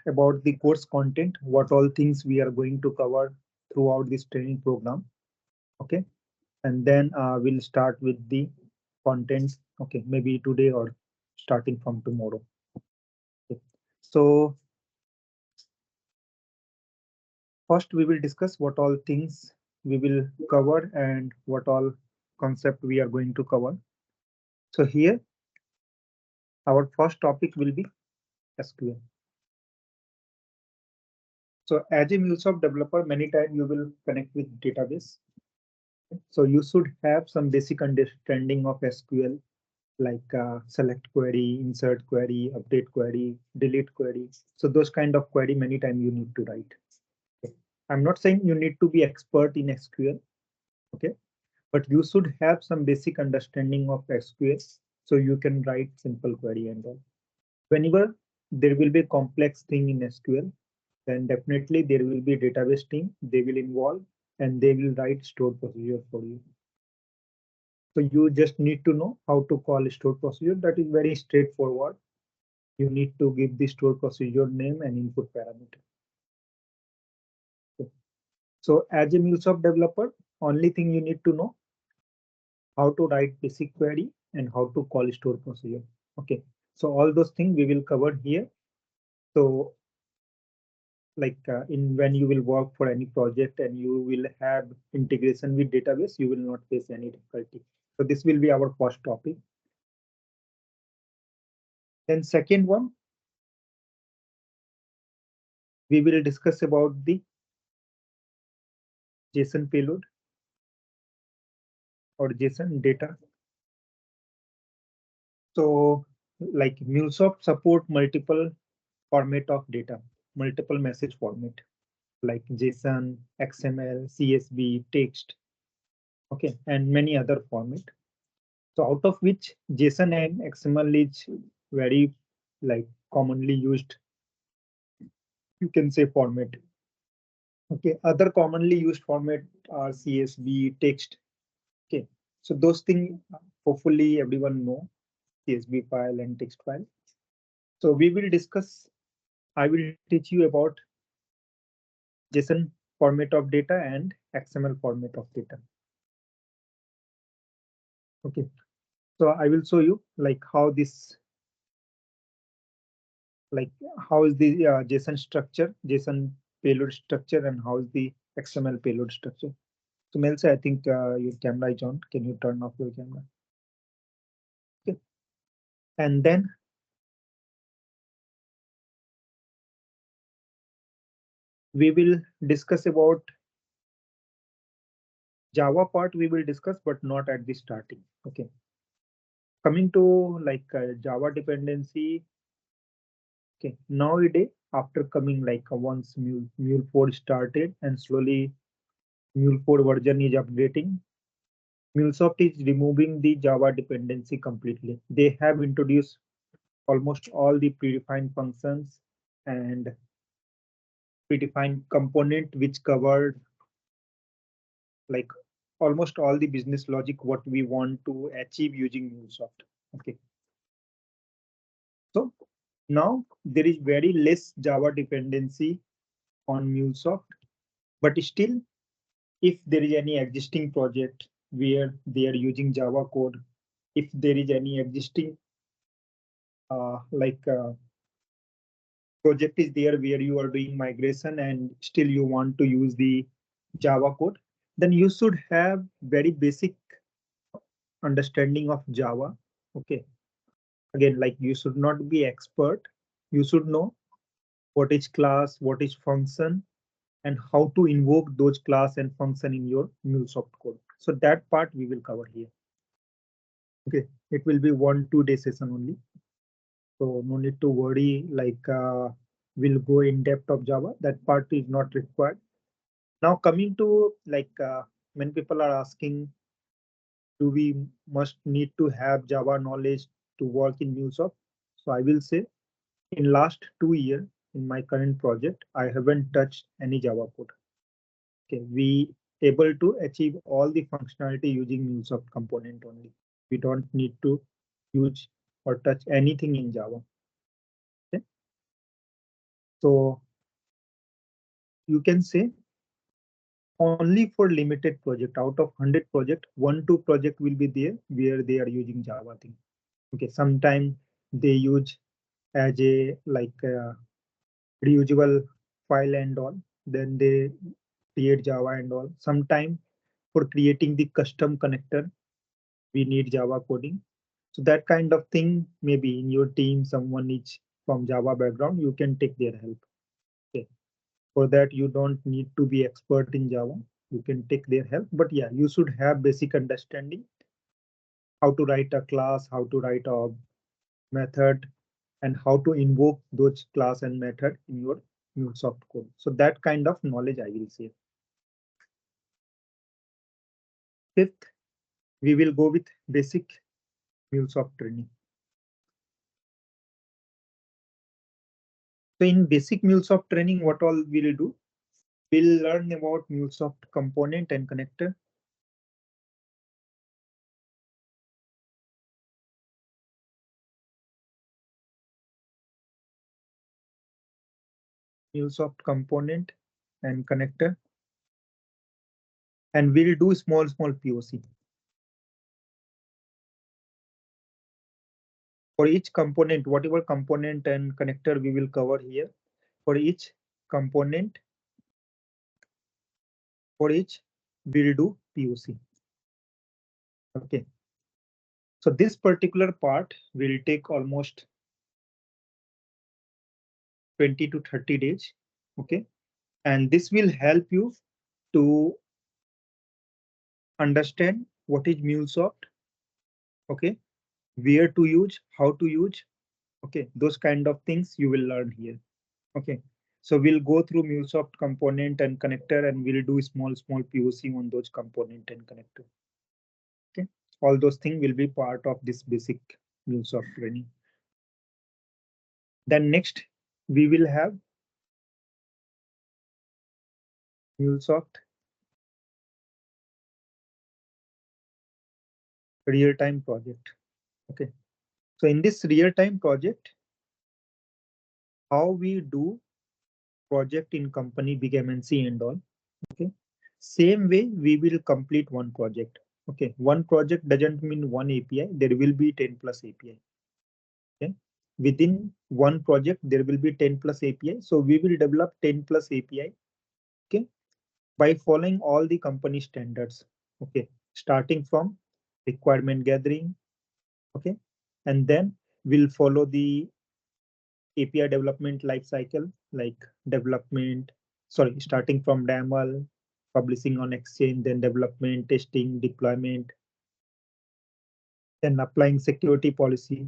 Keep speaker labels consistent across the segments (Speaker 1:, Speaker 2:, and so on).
Speaker 1: about the course content, what all things we are going to cover throughout this training program. Okay, and then we'll start with the content. Okay, maybe today or starting from tomorrow. Okay. So first we will discuss what all things we will cover and what all concept we are going to cover. So here our first topic will be SQL. So as a MuleSoft developer, many times you will connect with database. So you should have some basic understanding of SQL, like select query, insert query, update query, delete query. So those kind of query many times you need to write. Okay. I'm not saying you need to be expert in SQL, okay, but you should have some basic understanding of SQL so you can write simple query and all. Whenever there will be complex thing in SQL, then definitely there will be database team. They will involve and they will write stored procedure for you. So you just need to know how to call stored procedure. That is very straightforward. You need to give the stored procedure name and input parameter. Okay. So as a MuleSoft developer, only thing you need to know how to write basic query and how to call stored procedure. Okay. So all those things we will cover here. So like in when you will work for any project and you will have integration with database, you will not face any difficulty. So this will be our first topic. Then second one, we will discuss about the JSON payload or JSON data. So like MuleSoft support multiple format of data, multiple message format like JSON, XML, CSV, text, okay, and many other format. So out of which JSON and XML is very like commonly used, you can say format. Okay, other commonly used format are CSV, text. Okay, so those things hopefully everyone know, CSV file and text file. So we will discuss. I will teach you about JSON format of data and XML format of data. Okay, so I will show you like how this like how is the JSON structure, JSON payload structure, and how is the XML payload structure. So Melsa, I think your camera is on. Can you turn off your camera? Okay, and then we will discuss about Java part. We will discuss, but not at the starting. Okay, coming to like Java dependency. Okay, nowadays after coming like once Mule 4 started and slowly Mule 4 version is updating, MuleSoft is removing the Java dependency completely. They have introduced almost all the predefined functions and predefined component which covered like almost all the business logic what we want to achieve using MuleSoft. Okay, so now there is very less Java dependency on MuleSoft, but still if there is any existing project where they are using Java code, if there is any existing like project is there where you are doing migration and still you want to use the Java code, then you should have very basic understanding of Java. Okay. Again, like you should not be expert. You should know what is class, what is function, and how to invoke those class and function in your MuleSoft code. So that part we will cover here. Okay, it will be 1-2 day session only. So no need to worry like we'll go in depth of Java. That part is not required. Now coming to like many people are asking, do we must need to have Java knowledge to work in MuleSoft? So I will say in last 2 years in my current project, I haven't touched any Java code. Okay, we able to achieve all the functionality using MuleSoft component only. We don't need to use or touch anything in Java. Okay. So you can say only for limited project out of 100 project, 1-2 project will be there where they are using Java thing. Okay, sometimes they use as a like reusable file and all. Then they create Java and all. Sometime for creating the custom connector, we need Java coding. So that kind of thing, maybe in your team, someone is from Java background, you can take their help. Okay. For that, you don't need to be expert in Java. You can take their help. But yeah, you should have basic understanding how to write a class, how to write a method, and how to invoke those class and method in your Mulesoft code. So that kind of knowledge I will say. Fifth, we will go with basic Mulesoft training. So in basic Mulesoft training, what all we'll do? We'll learn about Mulesoft component and connector. Mulesoft component and connector. And we'll do small POC. For each component, whatever component and connector we will cover here, for each component, for each we'll do POC. Okay. So this particular part will take almost 20 to 30 days. Okay. And this will help you to understand what is MuleSoft. Okay. Where to use, how to use. Okay. Those kind of things you will learn here. Okay. So we'll go through MuleSoft component and connector and we'll do small POC on those component and connector. Okay. All those things will be part of this basic MuleSoft training. Then next we will have MuleSoft real-time project. Okay. So in this real-time project, how we do project in company big MNC and all. Okay. Same way we will complete one project. Okay. One project doesn't mean one API. There will be 10 plus API. Okay. Within one project, there will be 10 plus API. So we will develop 10 plus API. Okay. By following all the company standards. Okay. Starting from requirement gathering. Okay. And then we'll follow the API development lifecycle, like development, sorry, starting from DAML, publishing on Exchange, then development, testing, deployment, then applying security policy.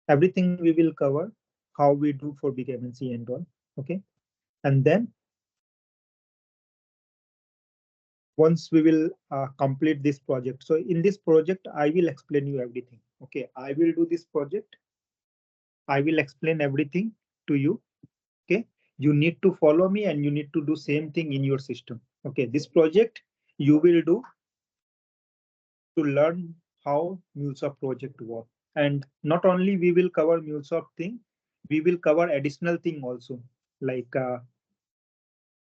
Speaker 1: Everything we will cover, how we do for big MNC and all. Okay. And then once we will complete this project. So in this project, I will explain you everything. Okay. I will do this project. I will explain everything to you. Okay. You need to follow me and you need to do same thing in your system. Okay. This project you will do to learn how MuleSoft project work. And not only we will cover MuleSoft thing, we will cover additional thing also, like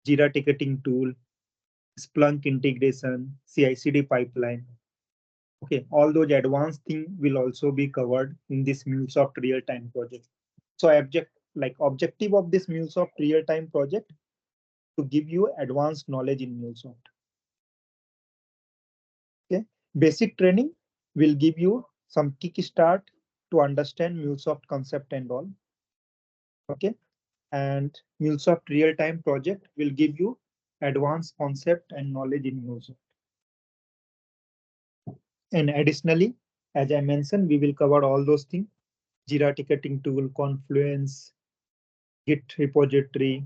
Speaker 1: Jira ticketing tool, Splunk integration, CI/CD pipeline. Okay, all those advanced things will also be covered in this MuleSoft real-time project. So objective of this MuleSoft real-time project to give you advanced knowledge in MuleSoft. Okay, basic training will give you some kickstart to understand MuleSoft concept and all. Okay, and MuleSoft real-time project will give you advanced concept and knowledge in MuleSoft. And additionally, as I mentioned, we will cover all those things: Jira ticketing tool, Confluence, Git repository,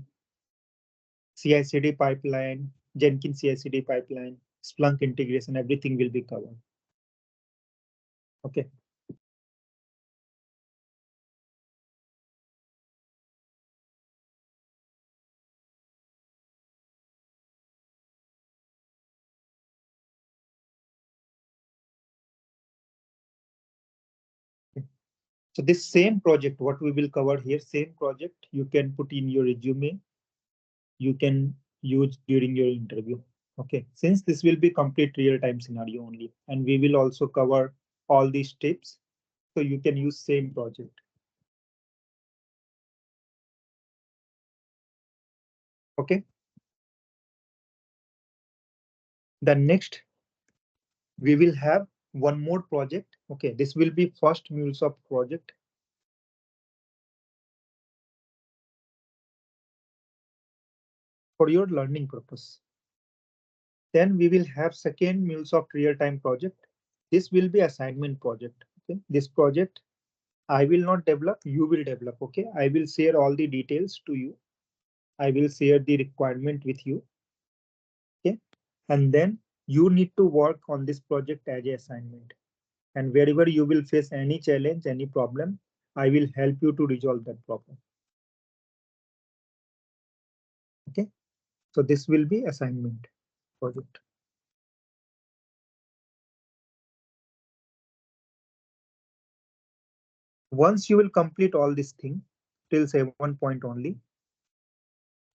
Speaker 1: CI/CD pipeline, Jenkins CI/CD pipeline, Splunk integration. Everything will be covered. Okay. So this same project, what we will cover here, same project, you can put in your resume, you can use during your interview. Okay, since this will be complete real-time scenario only, and we will also cover all these tips, so you can use same project. Okay. The next, we will have one more project. Okay, this will be first Mulesoft project. For your learning purpose. Then we will have second Mulesoft real-time project. This will be assignment project. Okay, this project I will not develop, you will develop. Okay, I will share all the details to you. I will share the requirement with you. Okay, and then you need to work on this project as an assignment. And wherever you will face any challenge, any problem, I will help you to resolve that problem. Okay, so this will be assignment project. Once you will complete all this thing till 7 point only.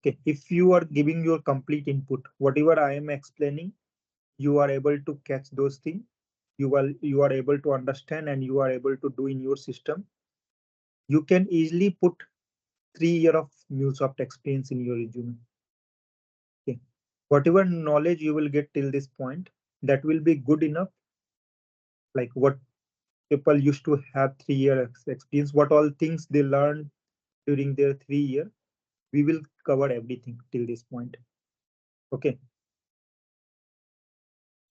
Speaker 1: Okay, if you are giving your complete input, whatever I am explaining, you are able to catch those things. You are able to understand and you are able to do in your system. You can easily put 3 years of Mulesoft experience in your resume. Okay, whatever knowledge you will get till this point, that will be good enough. Like what people used to have 3 years experience, what all things they learned during their 3 year. We will cover everything till this point. Okay.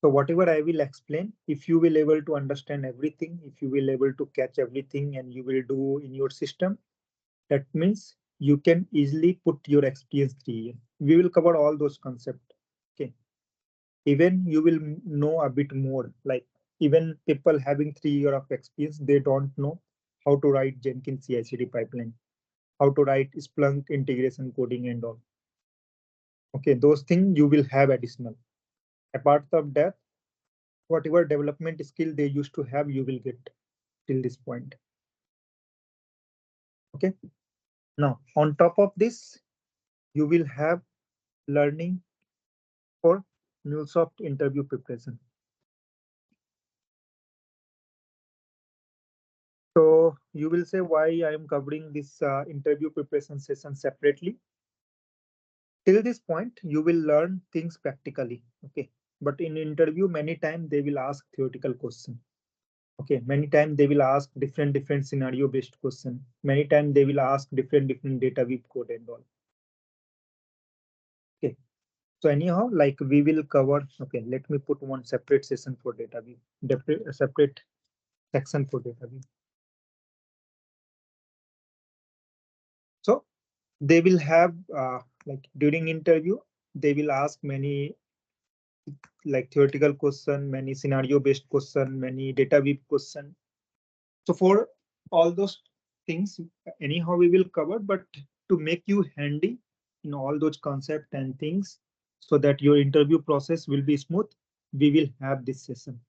Speaker 1: So whatever I will explain, if you will able to understand everything, if you will able to catch everything and you will do in your system, that means you can easily put your experience 3 years. We will cover all those concepts. Okay. Even you will know a bit more, like even people having 3 years of experience, they don't know how to write Jenkins CI/CD pipeline, how to write Splunk integration coding and all. Okay, those things you will have additional. Apart from that, whatever development skill they used to have, you will get till this point. Okay. Now, on top of this, you will have learning for Mulesoft interview preparation. So you will say why I am covering this interview preparation session separately. Till this point, you will learn things practically. Okay. But in interview, many times they will ask theoretical question. Okay, many times they will ask different scenario based question. Many times they will ask different data weave code and all. Okay, so anyhow, like we will cover. Okay, let me put one separate session for data weave, separate section for data weave. So they will have like during interview, they will ask many like theoretical question, many scenario based question, many data weave question. So for all those things, anyhow, we will cover, but to make you handy in all those concepts and things so that your interview process will be smooth, we will have this session.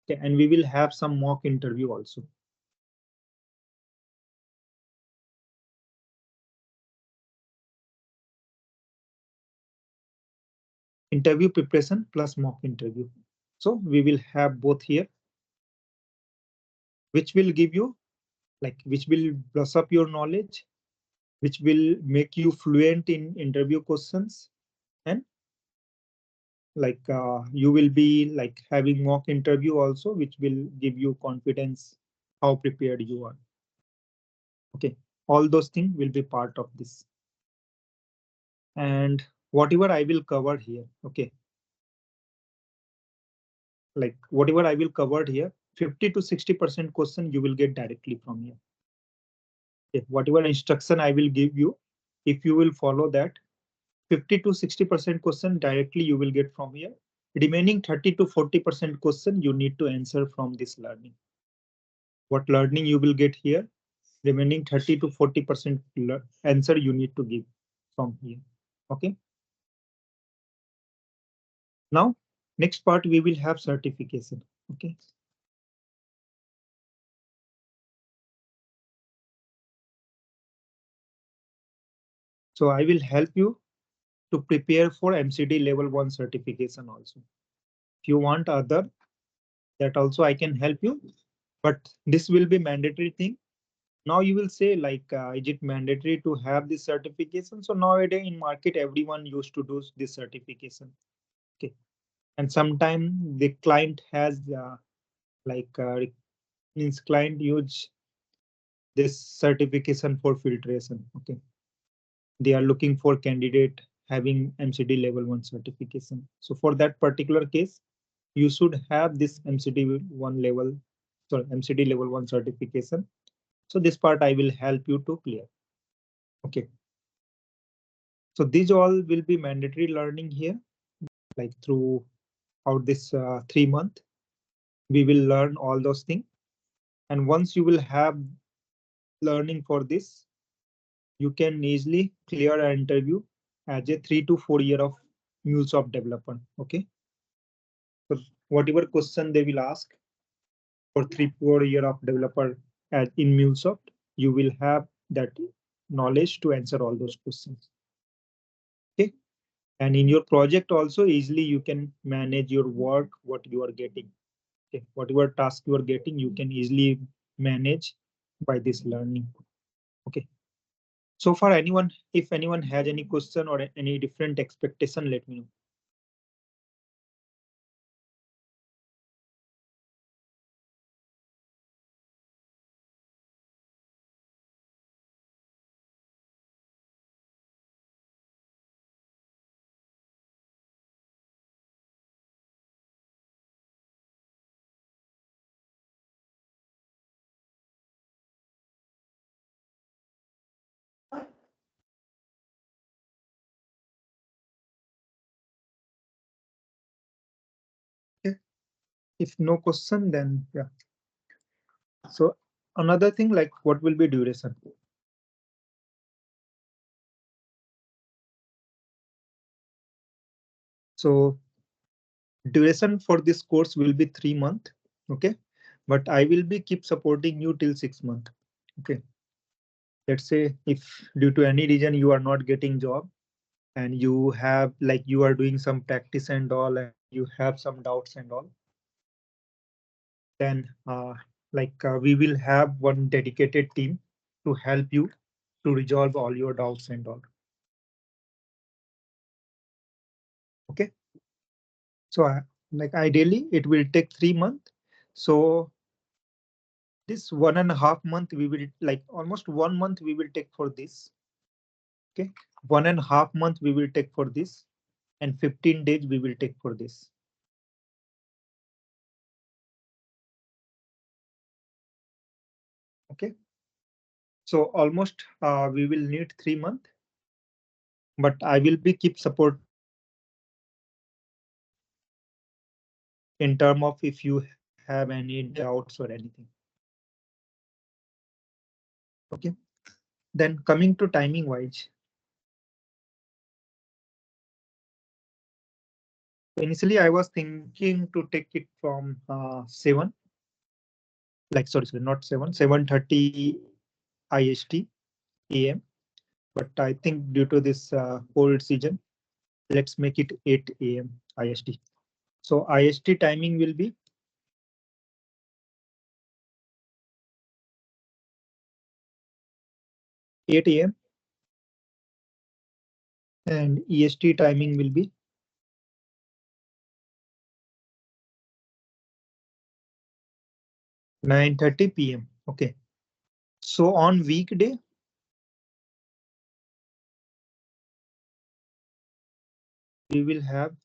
Speaker 1: Okay, and we will have some mock interview also. Interview preparation plus mock interview. So we will have both here, which will give you like which will brush up your knowledge, which will make you fluent in interview questions, and like you will be like having mock interview also, which will give you confidence how prepared you are. Okay, all those things will be part of this. And whatever I will cover here, okay, like whatever I will cover here, 50 to 60% question you will get directly from here. Okay, whatever instruction I will give you, if you will follow that, 50 to 60% question directly you will get from here. Remaining 30 to 40% question you need to answer from this learning. What learning you will get here, remaining 30 to 40% answer you need to give from here. Okay. Now, next part we will have certification. Okay. So I will help you to prepare for MCD level 1 certification also. If you want other, that also I can help you, but this will be mandatory thing. Now you will say like, is it mandatory to have this certification? So nowadays in market, everyone used to do this certification. Okay. And sometimes the client has like means client use this certification for filtration. Okay. They are looking for candidate having MCD level 1 certification. So for that particular case, you should have this MCD level 1 certification. So this part I will help you to clear. Okay. So these all will be mandatory learning here, like throughout this 3 month, we will learn all those things. And once you will have learning for this, you can easily clear an interview as a 3 to 4 year of Mulesoft developer. Okay. So whatever question they will ask for 3 4 year of developer in Mulesoft, you will have that knowledge to answer all those questions. Okay. And in your project also easily you can manage your work, what you are getting. Okay. Whatever task you are getting, you can easily manage by this learning. Okay. So far, if anyone has any question or any different expectation, let me know. Okay. If no question, then yeah. So another thing, like what will be duration? So duration for this course will be 3 months. Okay. But I will be keep supporting you till 6 months. Okay. Let's say if due to any reason you are not getting job and you have like you are doing some practice and all and you have some doubts and all, then we will have one dedicated team to help you to resolve all your doubts and all. Okay. So like ideally it will take 3 months. So this 1.5 month we will like almost 1 month we will take for this. Okay. 1.5 month we will take for this and 15 days we will take for this. Okay. So almost we will need 3 months, but I will be keep support in term of if you have any doubts or anything. Okay. Then coming to timing wise. Initially, I was thinking to take it from 7, like sorry, not 7, 7:30 IST AM. But I think due to this cold season, let's make it 8 AM IST. So IST timing will be 8 AM and EST timing will be 9:30 PM. Okay. So on weekday, we will have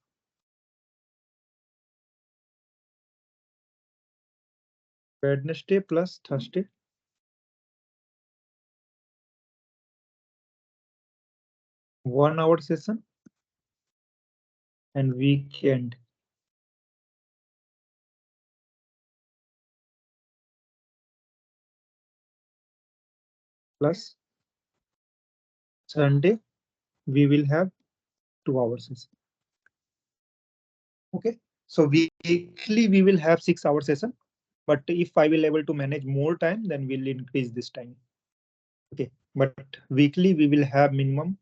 Speaker 1: Wednesday plus Thursday. One-hour session and weekend. Plus Sunday, we will have 2 hours session. Okay. So weekly we will have 6 hour session, but if I will able to manage more time, then we'll increase this time. Okay. But weekly we will have minimum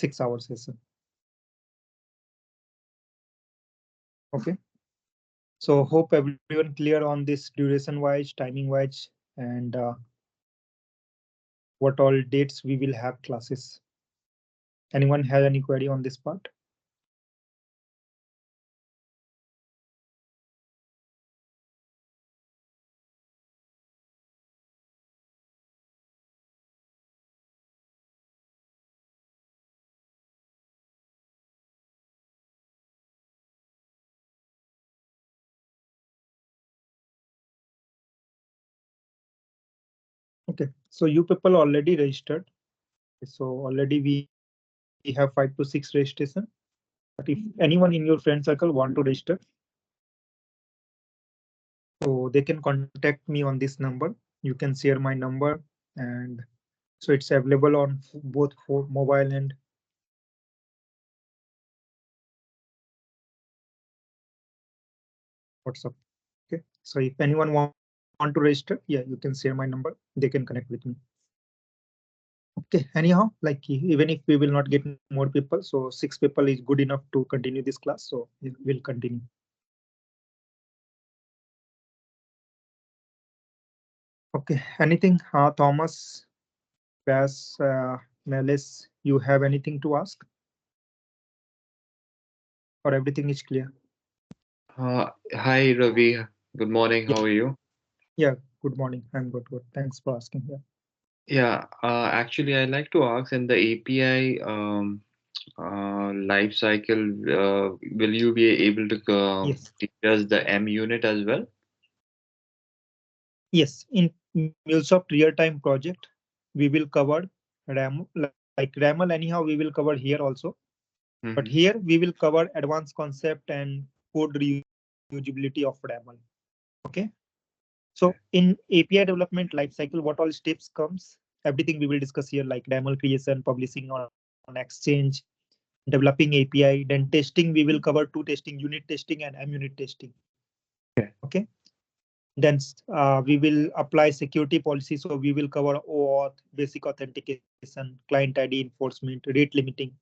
Speaker 1: 6 hour session. Okay. So hope everyone clear on this duration wise, timing wise, and what all dates we will have classes. Anyone have any query on this part? Okay, so you people already registered. So already we have 5 to 6 registration. But if anyone in your friend circle want to register, so they can contact me on this number. You can share my number, and so it's available on both for mobile and WhatsApp. Okay, so if anyone want to register, yeah, you can share my number. They can connect with me. Okay, anyhow, like even if we will not get more people, so 6 people is good enough to continue this class. So we'll continue. Okay, anything, Thomas, Bass, Melis, you have anything to ask, or everything is clear?
Speaker 2: Hi Ravi, good morning.
Speaker 1: Yeah,
Speaker 2: How are you?
Speaker 1: yeah. Good morning. I'm good. Good. Thanks for asking. Yeah.
Speaker 2: Yeah, actually, I'd like to ask in the API life cycle, will you be able to
Speaker 1: Yes.
Speaker 2: teach us the M unit as well?
Speaker 1: Yes. In Mulesoft real-time project, we will cover RAM, like RAML. Anyhow, we will cover here also. But
Speaker 2: Mm-hmm.
Speaker 1: here we will cover advanced concept and code reusability of RAML. Okay. So
Speaker 2: Okay.
Speaker 1: in API development lifecycle, what all steps comes, everything we will discuss here, like RAML creation, publishing on Exchange, developing API, then testing. We will cover two testing, unit testing and M unit testing.
Speaker 2: Okay.
Speaker 1: Okay. Then we will apply security policy. So we will cover OAuth, basic authentication, client ID enforcement, rate limiting.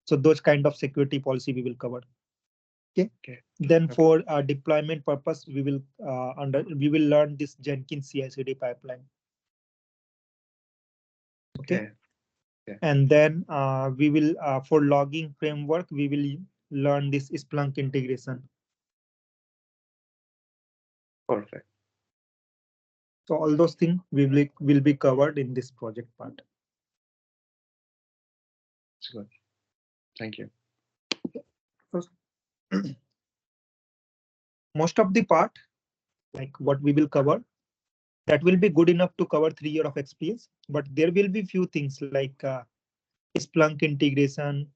Speaker 1: So those kind of security policy we will cover. Okay.
Speaker 2: Okay.
Speaker 1: Then
Speaker 2: Okay.
Speaker 1: for deployment purpose, we will learn this Jenkins CI/CD pipeline. Okay.
Speaker 2: Okay. Okay.
Speaker 1: And then we will for logging framework, we will learn this Splunk integration.
Speaker 2: Perfect.
Speaker 1: So all those things will be covered in this project part.
Speaker 2: That's good. Thank you.
Speaker 1: So most of the part, like what we will cover, that will be good enough to cover 3 years of experience. But there will be few things like Splunk integration,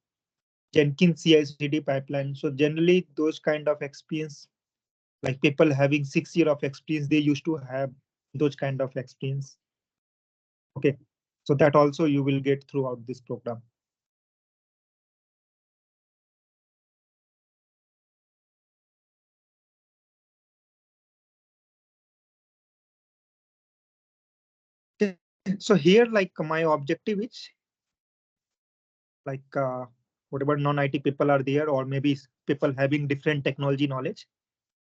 Speaker 1: Jenkins CI/CD pipeline. So generally, those kind of experience, like people having 6 years of experience, they used to have those kind of experience. Okay, so that also you will get throughout this program. Okay, so here, like my objective is like whatever non-IT people are there, or maybe people having different technology knowledge.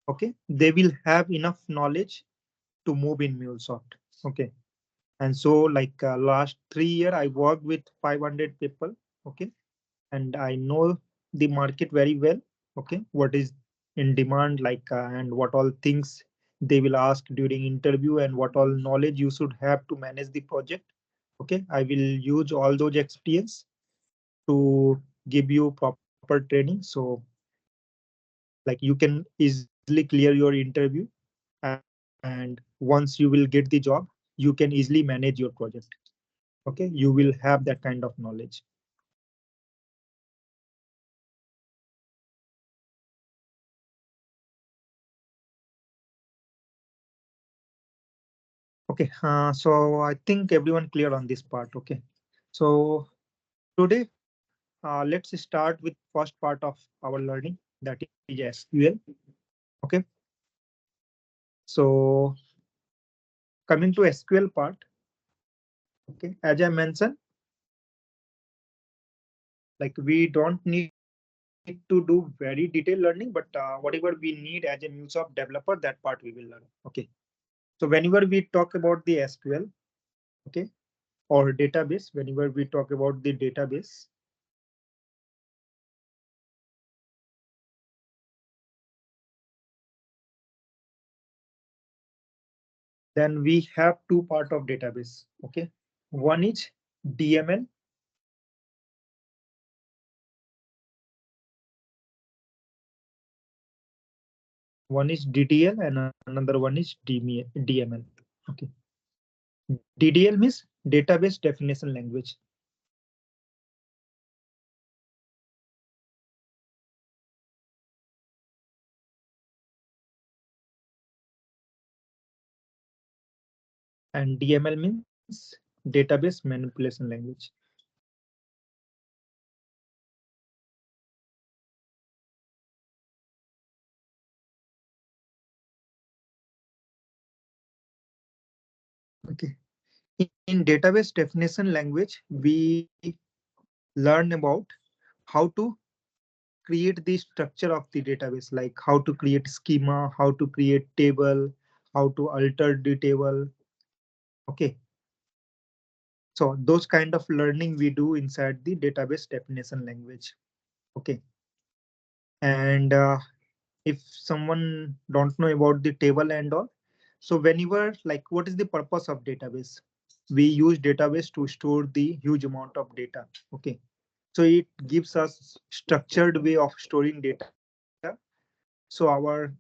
Speaker 1: Okay, they will have enough knowledge to move in MuleSoft. Okay, and so like last 3 year, I worked with 500 people. Okay, and I know the market very well. Okay, what is in demand, like and what all things they will ask during interview, and what all knowledge you should have to manage the project. Okay, I will use all those experience to give you proper training. So like you can easily clear your interview, and once you will get the job, you can easily manage your project. Okay, you will have that kind of knowledge. Okay, so I think everyone clear on this part. Okay, so today let's start with first part of our learning, that is SQL. Okay, so coming to SQL part. Okay, as I mentioned, Like we don't need to do very detailed learning, but whatever we need as a MuleSoft developer, that part we will learn. Okay. So whenever we talk about the SQL, okay, or database, whenever we talk about the database, then we have two part of database. Okay. One is DML, one is DDL, and another one is DML. Okay. DDL means database definition language. And DML means database manipulation language. Okay. In database definition language, we learn about how to create the structure of the database, like how to create schema, how to create table, how to alter the table. Okay. So those kind of learning we do inside the database definition language. Okay. And if someone don't know about the table and all, so whenever, like, what is the purpose of database? We use database to store the huge amount of data. Okay. So it gives us structured way of storing data. So our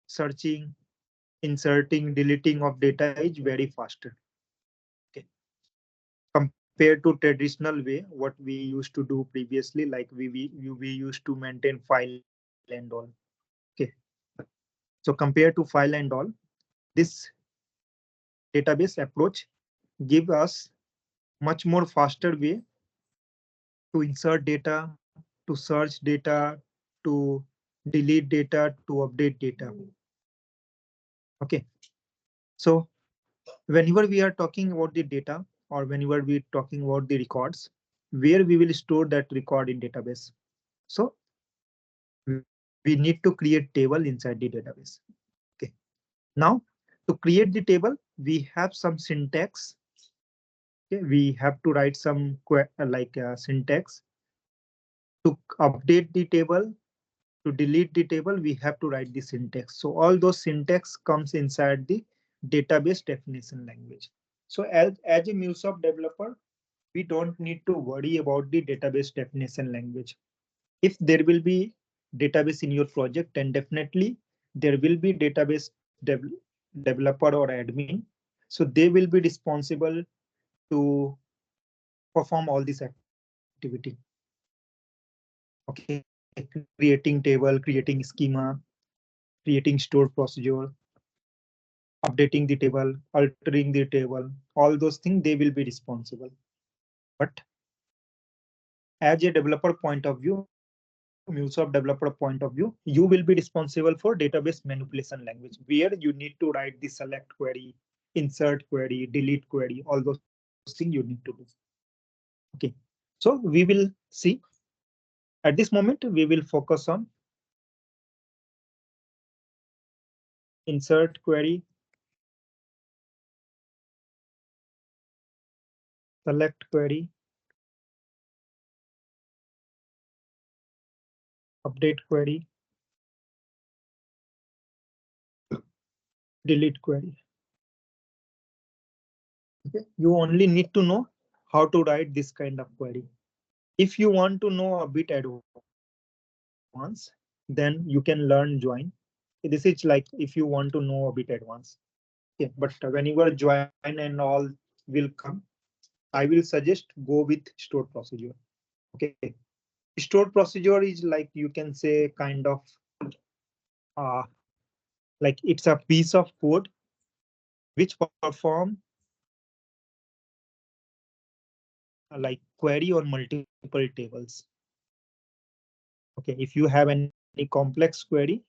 Speaker 1: searching, inserting, deleting of data is very faster. Okay. Compared to traditional way, what we used to do previously, like we used to maintain file and all. Okay. So compared to file and all, this database approach give us much more faster way to insert data, to search data, to delete data, to update data. Okay. So whenever we are talking about the data, or whenever we're talking about the records, where we will store that record in database. So we need to create table inside the database. Okay. Now to create the table, we have some syntax. Okay. We have to write some syntax to update the table. To delete the table, we have to write the syntax. So all those syntax comes inside the database definition language. So as a MuleSoft developer, we don't need to worry about the database definition language. If there will be database in your project, then definitely there will be database developer or admin. So they will be responsible to perform all this activity. Okay, creating table, creating schema, creating stored procedure, updating the table, altering the table, all those things they will be responsible. But as a developer point of view, MuleSoft developer point of view, you will be responsible for database manipulation language, where you need to write the select query, insert query, delete query, all those things you need to do. Okay, so we will see. At this moment, we will focus on insert query, select query, update query, delete query. Okay, you only need to know how to write this kind of query. If you want to know a bit advanced, then you can learn join. This is like if you want to know a bit advanced. Okay, but whenever join and all will come, I will suggest go with stored procedure. Okay. Stored procedure is like you can say kind of uh, like it's a piece of code which perform like query on multiple tables. Okay, if you have any complex query,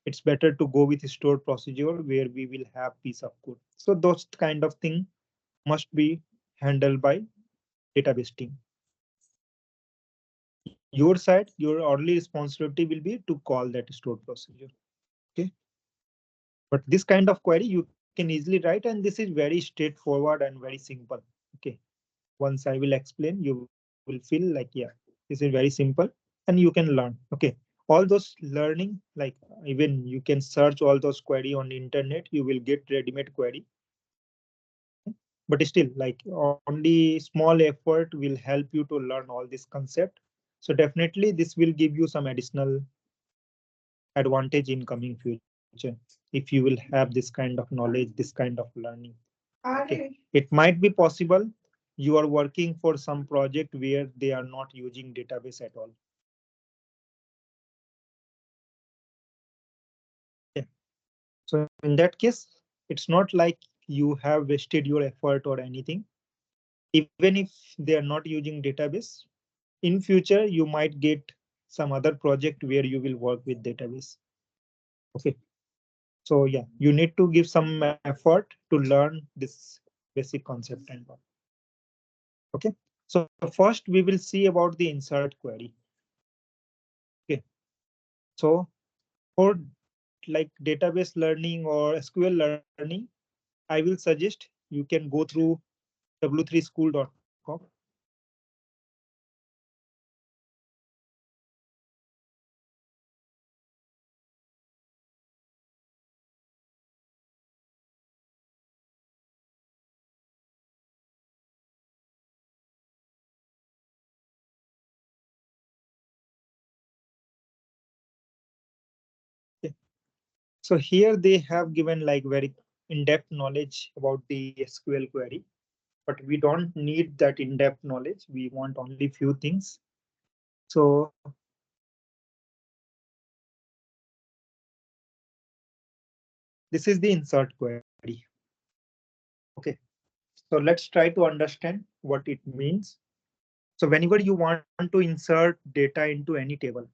Speaker 1: it's better to go with stored procedure where we will have piece of code. So those kind of thing must be handled by database team. your side, your only responsibility will be to call that stored procedure. Okay. But this kind of query you can easily write, and this is very straightforward and very simple. Okay. Once I will explain, you will feel like, yeah, this is very simple and you can learn. Okay. All those learning, like even you can search all those query on the internet, you will get ready-made query. But still, like only small effort will help you to learn all this concept. So definitely this will give you some additional advantage in coming future if you will have this kind of knowledge, this kind of learning. Okay. It might be possible you are working for some project where they are not using database at all. Okay. So in that case, it's not like you have wasted your effort or anything. Even if they are not using database, in future you might get some other project where you will work with database. Okay. So yeah, you need to give some effort to learn this basic concept and all. Okay. So first we will see about the insert query. Okay. So for like database learning or SQL learning, I will suggest you can go through w3school.com. Okay. So here they have given like very in-depth knowledge about the SQL query, but we don't need that in-depth knowledge. We want only few things. So this is the insert query. Okay. So let's try to understand what it means. So whenever you want to insert data into any table,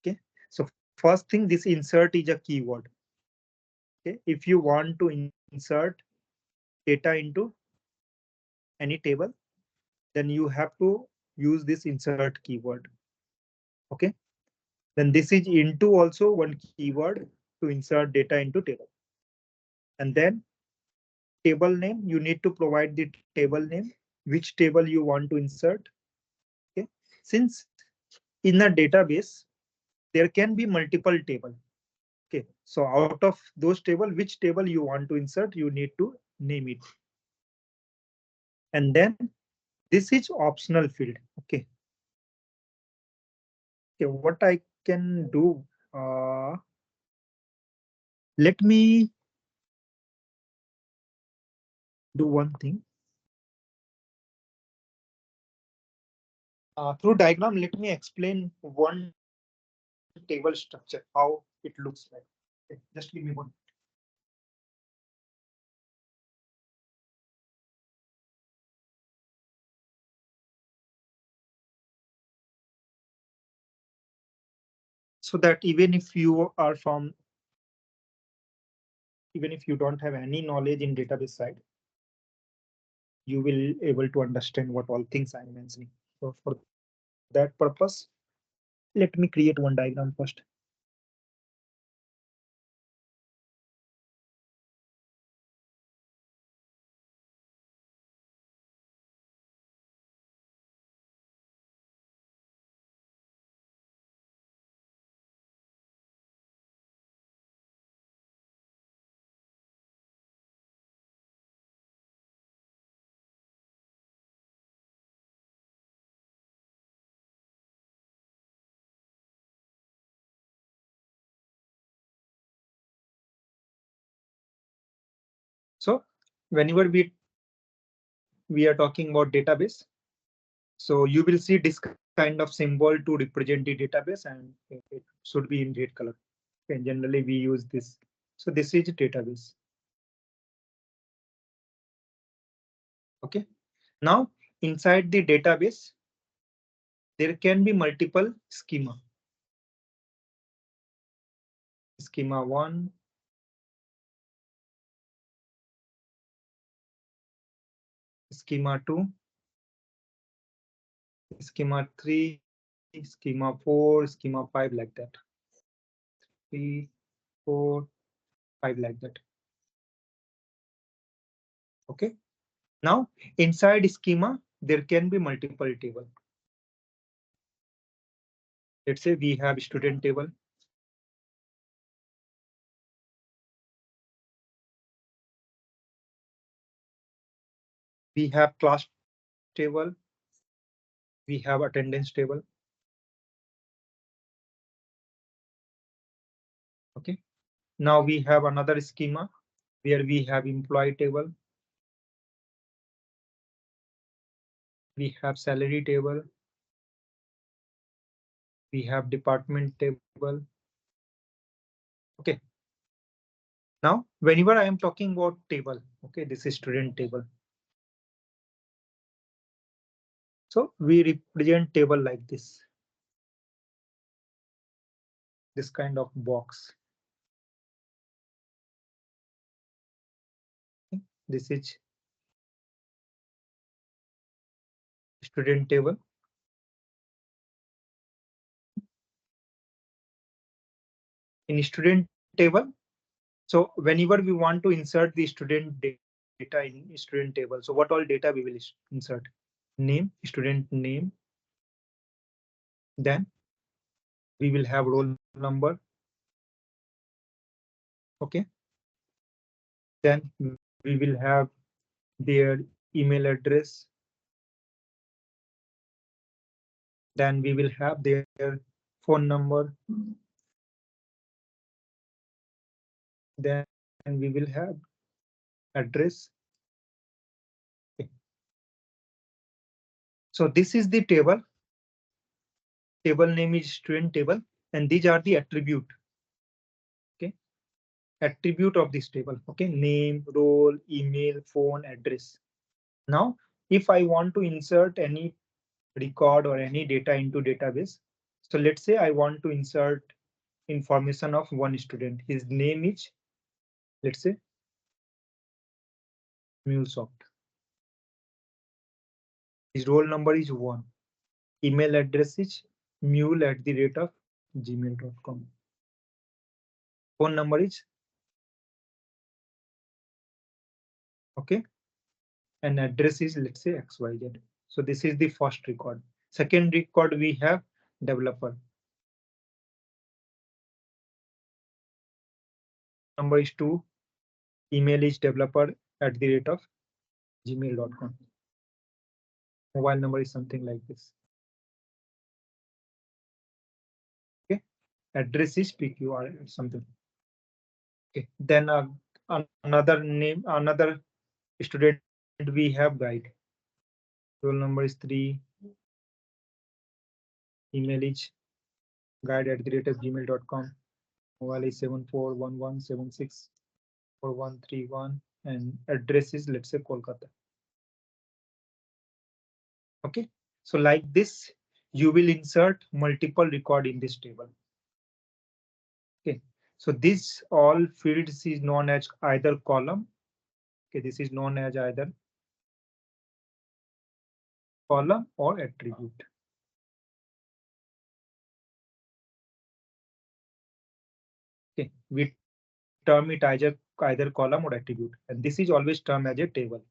Speaker 1: okay. So first thing, this insert is a keyword. Okay. If you want to insert data into any table, then you have to use this insert keyword. Okay. Then this is into also one keyword to insert data into table. And then table name, you need to provide the table name, which table you want to insert. Okay. Since in a database, there can be multiple table. Okay. So out of those table, which table you want to insert, you need to name it. And then this is optional field. Okay. Okay. What I can do, let me do one thing. Through diagram, let me explain one table structure, how it looks like. Okay, just give me one. So that even if you are from, even if you don't have any knowledge in database side, you will able to understand what all things I'm mentioning. So for that purpose, let me create one diagram first. So whenever we are talking about database, so you will see this kind of symbol to represent the database, and it should be in red color. And generally we use this. So this is database. Okay. Now inside the database, there can be multiple schema. Schema 1, schema 2, schema 3, schema 4, schema 5, like that. 3, 4, 5, like that. Okay. Now inside schema, there can be multiple table. Let's say we have student table. We have class table. We have attendance table. Okay. Now we have another schema where we have employee table. We have salary table. We have department table. Okay. Now, whenever I am talking about table, okay, this is student table. So we represent table like this kind of box. Okay. This is student table. In student table, so whenever we want to insert the student data in student table, so what all data we will insert? Name, student name, then we will have roll number. Okay. Then we will have their email address. Then we will have their phone number. Then we will have address. Okay. So this is the table. Table name is student table, and these are the attribute. Okay. Attribute of this table. Okay. Name, role, email, phone, address. Now, if I want to insert any record or any data into database, so let's say I want to insert information of one student. His name is, let's say, Mulesoft. His roll number is 1. Email address is mule@the rate of gmail.com. Phone number is, okay, and address is, let's say, XYZ. So this is the first record. Second record we have developer. Number is 2. Email is developer@the rate of gmail.com. Mobile number is something like this. Okay. Address is PQR or something. Okay. Then another name, another student we have guide. Roll number is 3. Email is guide@the rate of gmail.com. Mobile is 7411764131, and address is, let's say, Kolkata. Okay, so like this, you will insert multiple record in this table. Okay, so this all fields is known as either column. Okay, this is known as either column or attribute. Okay, we term it either column or attribute, and this is always termed as a table.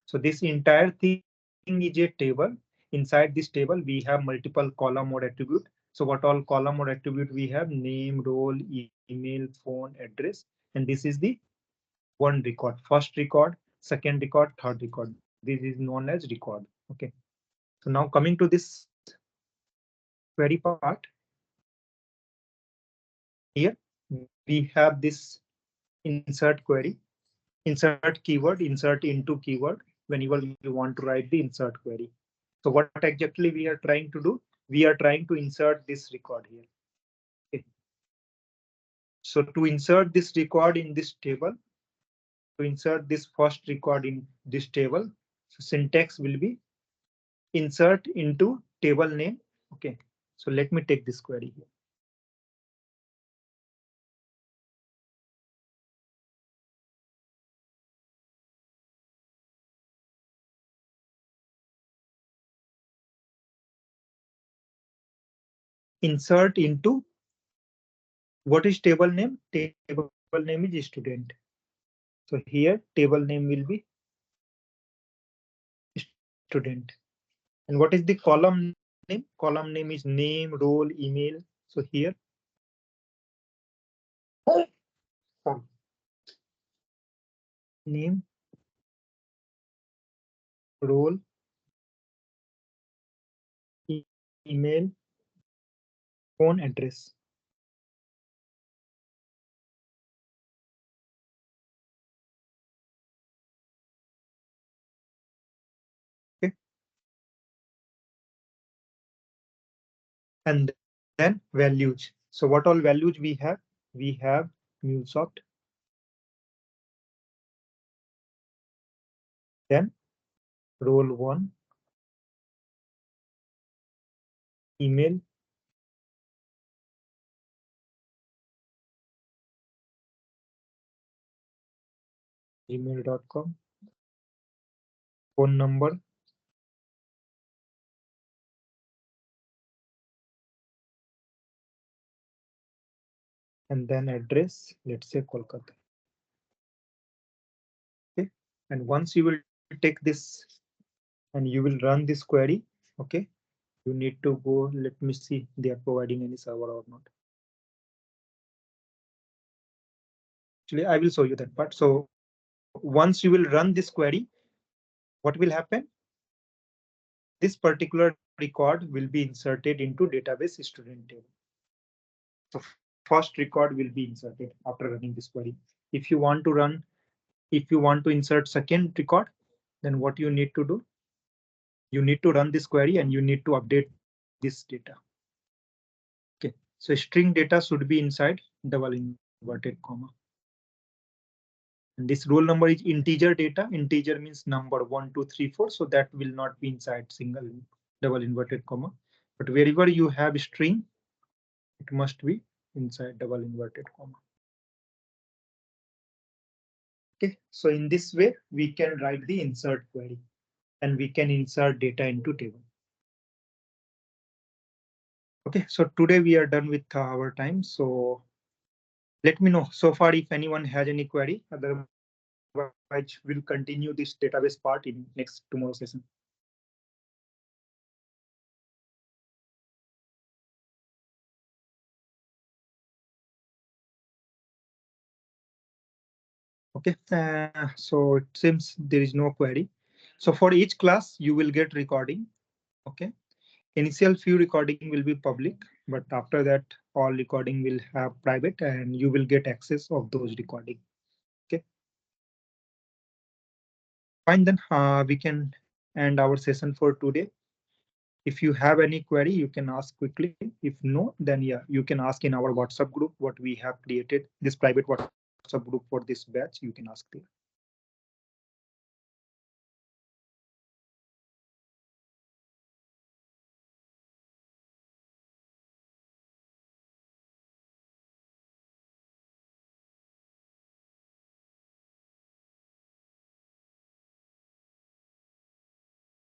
Speaker 1: So this entire thing is a table. Inside this table, we have multiple column or attribute. So what all column or attribute we have? Name, role, email, phone, address, and this is the one record. First record, second record, third record. This is known as record. Okay. So now coming to this query part. Here we have this insert query, insert keyword, insert into keyword whenever we want to write the insert query. So what exactly we are trying to do? We are trying to insert this record here. Okay. So to insert this record in this table, to insert this first record in this table, so syntax will be insert into table name. Okay. So let me take this query here. insert into what is table name? Table name is student. So here table name will be student. And what is the column name? Column name is name, role, email. So here sorry, name, role, email, phone address. Okay. And then values. So what all values we have? We have Mulesoft, then role one, email, gmail.com, phone number, and then address, let's say Kolkata. Okay. And once you will take this and you will run this query, okay, you need to go, let me see they are providing any server or not. Actually, I will show you that part. So once you will run this query, what will happen? This particular record will be inserted into database student table. So first record will be inserted after running this query. If you want to run, if you want to insert second record, then what you need to do? You need to run this query and you need to update this data. Okay, so string data should be inside double inverted comma. And this roll number is integer data. Integer means number 1, 2, 3, 4. So that will not be inside single double inverted comma. But wherever you have string, it must be inside double inverted comma. Okay, so in this way, we can write the insert query and we can insert data into table. Okay, so today we are done with our time. So let me know so far if anyone has any query. Otherwise, we'll continue this database part in next tomorrow session. Okay, so it seems there is no query. So for each class, you will get recording. Okay, initial few recording will be public, but after that, all recording will have private, and you will get access of those recording. Okay, fine then. We can end our session for today. If you have any query, you can ask quickly. If no, then yeah, you can ask in our WhatsApp group what we have created, this private WhatsApp group for this batch. You can ask there.